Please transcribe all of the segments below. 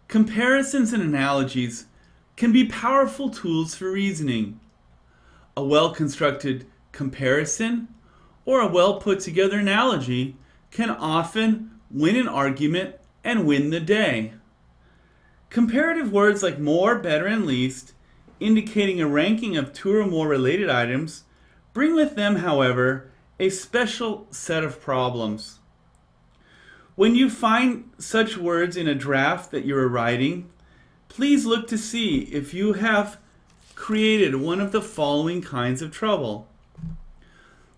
Comparisons and analogies can be powerful tools for reasoning. A well-constructed comparison or a well-put-together analogy can often win an argument and win the day. Comparative words like more, better, and least, indicating a ranking of two or more related items, bring with them, however, a special set of problems. When you find such words in a draft that you are writing, please look to see if you have created one of the following kinds of trouble.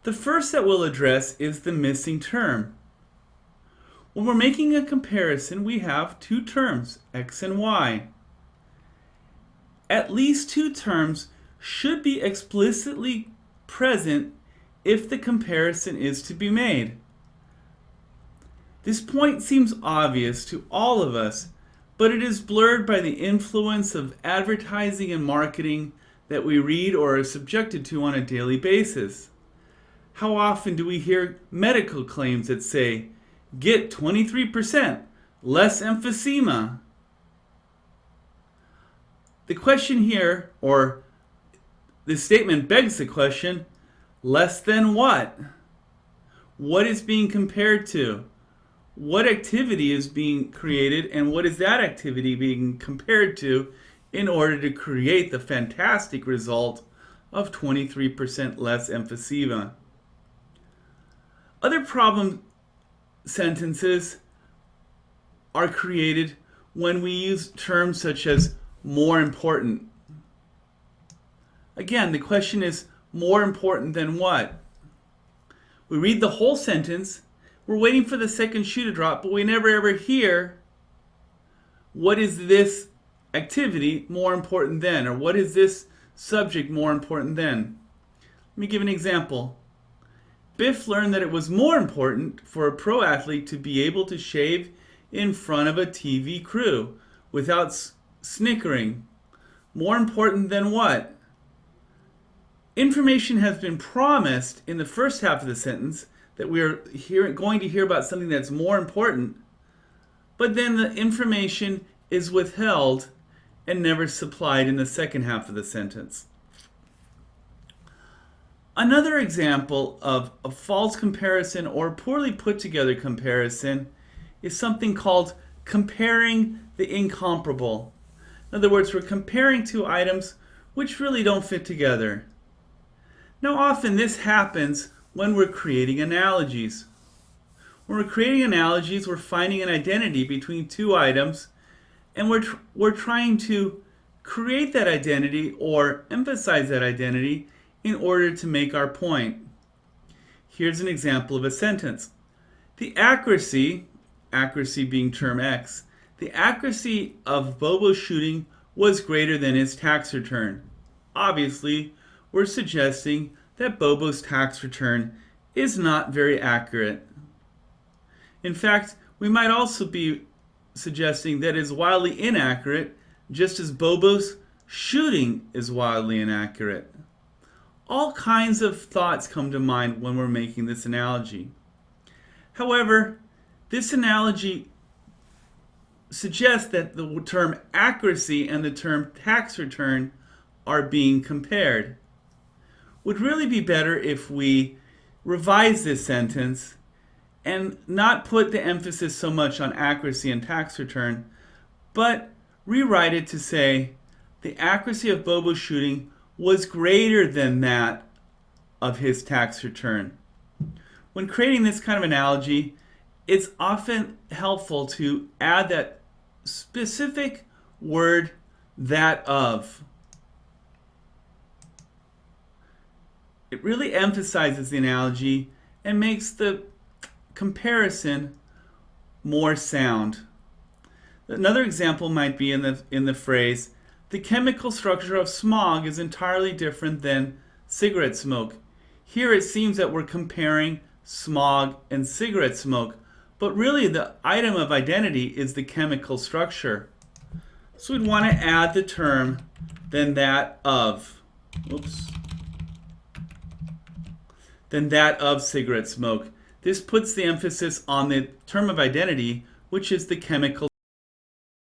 The first that we'll address is the missing term. When we're making a comparison, we have two terms, x and y. At least two terms should be explicitly present if the comparison is to be made. This point seems obvious to all of us, but it is blurred by the influence of advertising and marketing that we read or are subjected to on a daily basis. How often do we hear medical claims that say, get 23% less emphysema? The question here, or the statement begs the question, less than what? What is being compared to? What activity is being created, and what is that activity being compared to in order to create the fantastic result of 23% less emphysema? Other problem sentences are created when we use terms such as more important. Again, the question is more important than what? We read the whole sentence, we're waiting for the second shoe to drop, but we never ever hear what is this activity more important than, or what is this subject more important than. Let me give an example. Biff learned that it was more important for a pro athlete to be able to shave in front of a TV crew without snickering. More important than what? Information has been promised in the first half of the sentence that we are going to hear about something that's more important, but then the information is withheld and never supplied in the second half of the sentence. Another example of a false comparison or poorly put together comparison is something called comparing the incomparable. In other words, we're comparing two items which really don't fit together. Now, often this happens when we're creating analogies. When we're creating analogies, we're finding an identity between two items, and we're trying to create that identity or emphasize that identity in order to make our point. Here's an example of a sentence. The accuracy being term X, the accuracy of Bobo's shooting was greater than his tax return. Obviously, we're suggesting that Bobo's tax return is not very accurate. In fact, we might also be suggesting that it is wildly inaccurate, just as Bobo's shooting is wildly inaccurate. All kinds of thoughts come to mind when we're making this analogy. However, this analogy suggests that the term accuracy and the term tax return are being compared. Would really be better if we revise this sentence and not put the emphasis so much on accuracy and tax return, but rewrite it to say the accuracy of Bobo's shooting was greater than that of his tax return. When creating this kind of analogy, it's often helpful to add that specific word, that of. It really emphasizes the analogy and makes the comparison more sound. Another example might be in the phrase, the chemical structure of smog is entirely different than cigarette smoke. Here it seems that we're comparing smog and cigarette smoke, but really the item of identity is the chemical structure. So we'd want to add the term than that of. Than that of cigarette smoke. This puts the emphasis on the term of identity, which is the chemical